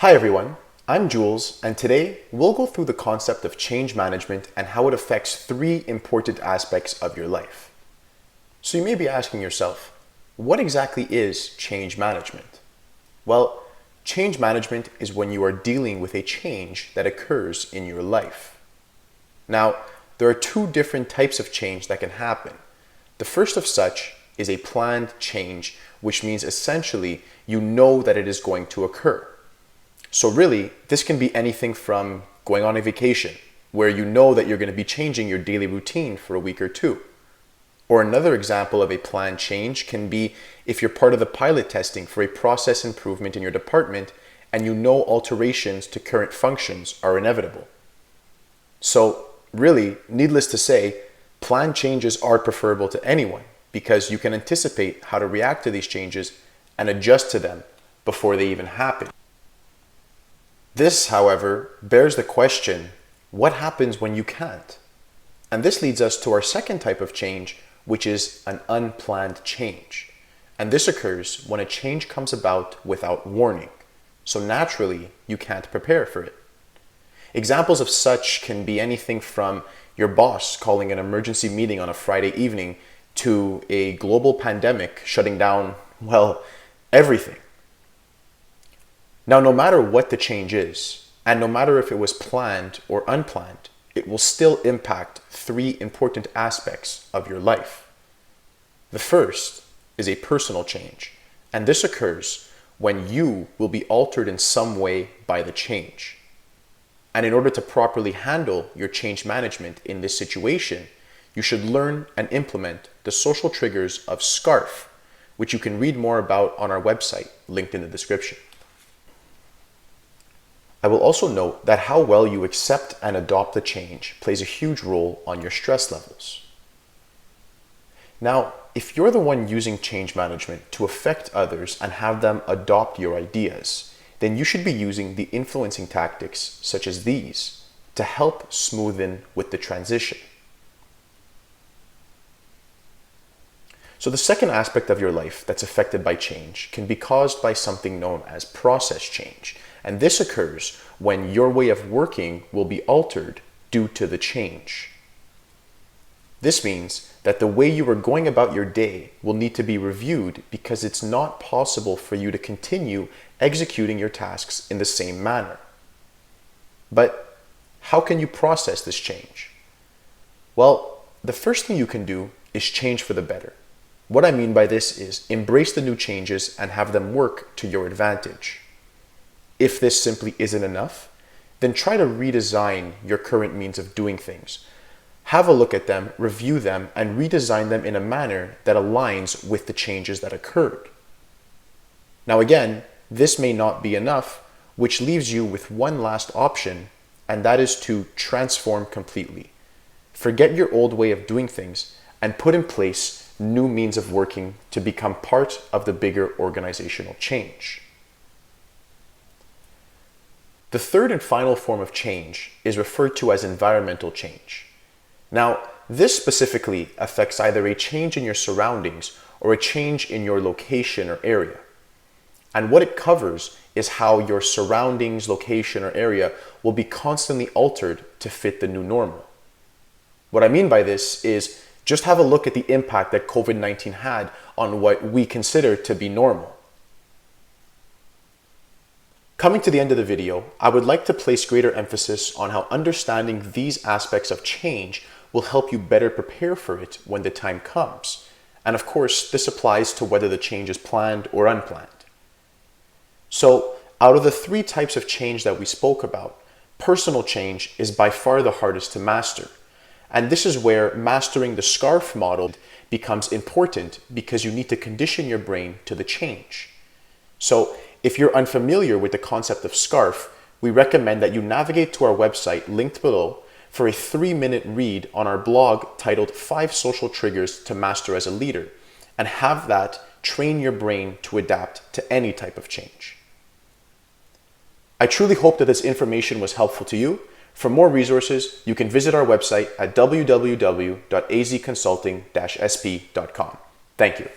Hi everyone, I'm Jules, and today we'll go through the concept of change management and how it affects three important aspects of your life. So you may be asking yourself, what exactly is change management? Well, change management is when you are dealing with a change that occurs in your life. Now, there are two different types of change that can happen. The first of such is a planned change, which means essentially you know that it is going to occur. So really, this can be anything from going on a vacation, where you know that you're going to be changing your daily routine for a week or two. Or another example of a planned change can be if you're part of the pilot testing for a process improvement in your department and you know alterations to current functions are inevitable. So really, needless to say, planned changes are preferable to anyone because you can anticipate how to react to these changes and adjust to them before they even happen. This, however, bears the question, what happens when you can't? And this leads us to our second type of change, which is an unplanned change. And this occurs when a change comes about without warning. So naturally, you can't prepare for it. Examples of such can be anything from your boss calling an emergency meeting on a Friday evening to a global pandemic shutting down, well, everything. Now, no matter what the change is, and no matter if it was planned or unplanned, it will still impact three important aspects of your life. The first is a personal change, and this occurs when you will be altered in some way by the change. And in order to properly handle your change management in this situation, you should learn and implement the social triggers of SCARF, which you can read more about on our website, linked in the description. I will also note that how well you accept and adopt the change plays a huge role on your stress levels. Now, if you're the one using change management to affect others and have them adopt your ideas, then you should be using the influencing tactics such as these to help smoothen with the transition. So the second aspect of your life that's affected by change can be caused by something known as process change. And this occurs when your way of working will be altered due to the change. This means that the way you are going about your day will need to be reviewed because it's not possible for you to continue executing your tasks in the same manner. But how can you process this change? Well, the first thing you can do is change for the better. What I mean by this is embrace the new changes and have them work to your advantage. If this simply isn't enough, then try to redesign your current means of doing things. Have a look at them, review them, and redesign them in a manner that aligns with the changes that occurred. Now again, this may not be enough, which leaves you with one last option, and that is to transform completely. Forget your old way of doing things and put in place new means of working to become part of the bigger organizational change. The third and final form of change is referred to as environmental change. Now, this specifically affects either a change in your surroundings or a change in your location or area. And what it covers is how your surroundings, location, or area will be constantly altered to fit the new normal. What I mean by this is just have a look at the impact that COVID-19 had on what we consider to be normal. Coming to the end of the video, I would like to place greater emphasis on how understanding these aspects of change will help you better prepare for it when the time comes. And of course, this applies to whether the change is planned or unplanned. So, out of the three types of change that we spoke about, personal change is by far the hardest to master. And this is where mastering the SCARF model becomes important because you need to condition your brain to the change. So, if you're unfamiliar with the concept of SCARF, we recommend that you navigate to our website linked below for a 3-minute read on our blog titled 5 Social Triggers to Master as a Leader, and have that train your brain to adapt to any type of change. I truly hope that this information was helpful to you. For more resources, you can visit our website at www.azconsulting-sp.com. Thank you.